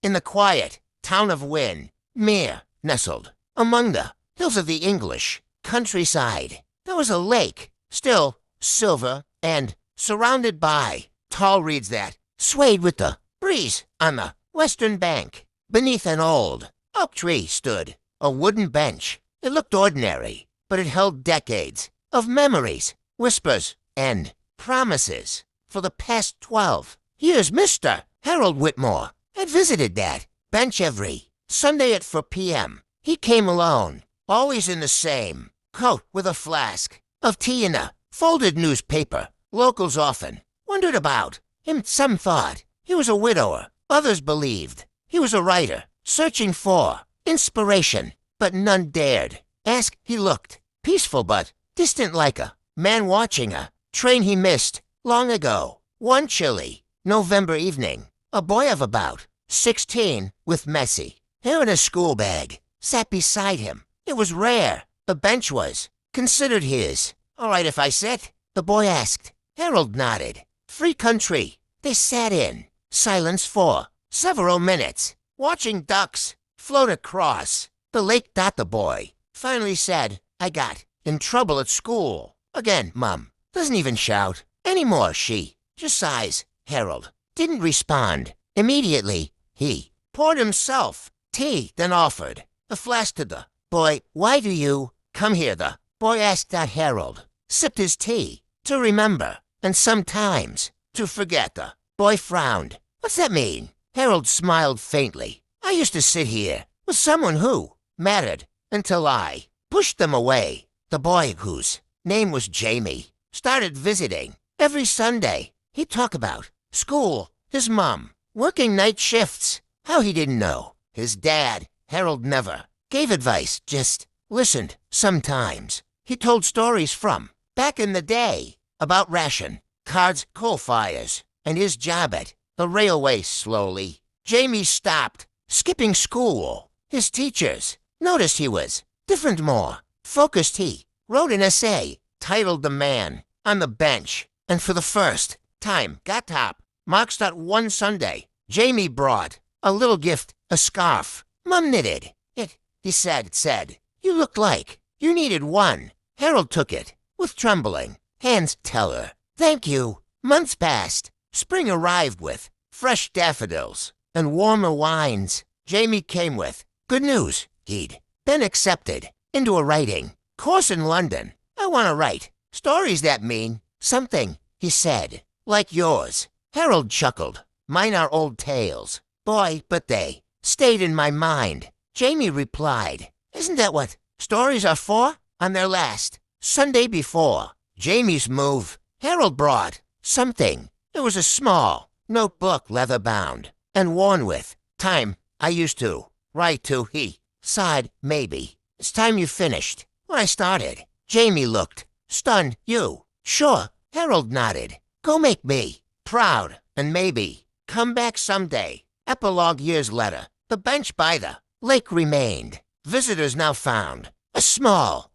in the quiet town of Wynne, mere nestled among the hills of the English countryside. There was a lake, still silver and surrounded by tall reeds that swayed with the breeze on the western bank. Beneath an old oak tree stood a wooden bench. It looked ordinary, but it held decades of memories, whispers, and promises. For the past 12 years, Mr. Harold Whitmore had visited that bench every Sunday at 4 p.m. He came alone, always in the same coat with a flask of tea and a folded newspaper. Locals often wondered about him. Some thought he was a widower. Others believed he was a writer, searching for inspiration, but none dared ask. He looked peaceful but distant, like a man watching a train he missed long ago. One chilly November evening, a boy of about 16 with messy hair and a school bag sat beside him. It was rare. The bench was considered his. "All right if I sit?" the boy asked. Harold nodded. Free country. They sat in silence for several minutes, watching ducks float across the lake. The boy finally said, "I got in trouble at school again. Mom doesn't even shout anymore. She just sighs." Harold didn't respond immediately. He poured himself tea, then offered a flask to the boy. "Why do you come here?" the boy asked. Harold sipped his tea. "To remember, and sometimes to forget." The boy frowned. "What's that mean?" Harold smiled faintly. "I used to sit here with someone who mattered until I pushed them away." The boy, whose name was Jamie, started visiting every Sunday. He'd talk about school, his mom, working night shifts, how he didn't know his dad. Harold never gave advice, just listened. Sometimes he told stories from back in the day about ration cards, coal fires, and his job at the railway. Slowly, Jamie stopped skipping school. His teachers noticed he was different, more focused. He wrote an essay titled "The Man on the Bench," and for the first time got top marks. One Sunday, Jamie brought a little gift, a scarf. Mom knitted it. He said, "You looked like you needed one." Harold took it with trembling hands. "Tell her thank you." Months passed. Spring arrived with fresh daffodils and warmer wines. Jamie came with good news. He'd been accepted into a writing course in London. "I want to write stories that mean something," he said, "like yours." Harold chuckled. "Mine are old tales, boy, but they stayed in my mind." Jamie replied, "Isn't that what stories are for?" On their last Sunday before Jamie's move, Harold brought something. It was a small notebook, leather-bound and worn with time. "I used to write to," he sighed. "Maybe it's time you finished when I started." Jamie looked stunned. "You?" "Sure." Harold nodded. "Go make me proud, and maybe come back someday." Epilogue. Years later, the bench by the lake remained. Visitors now found a small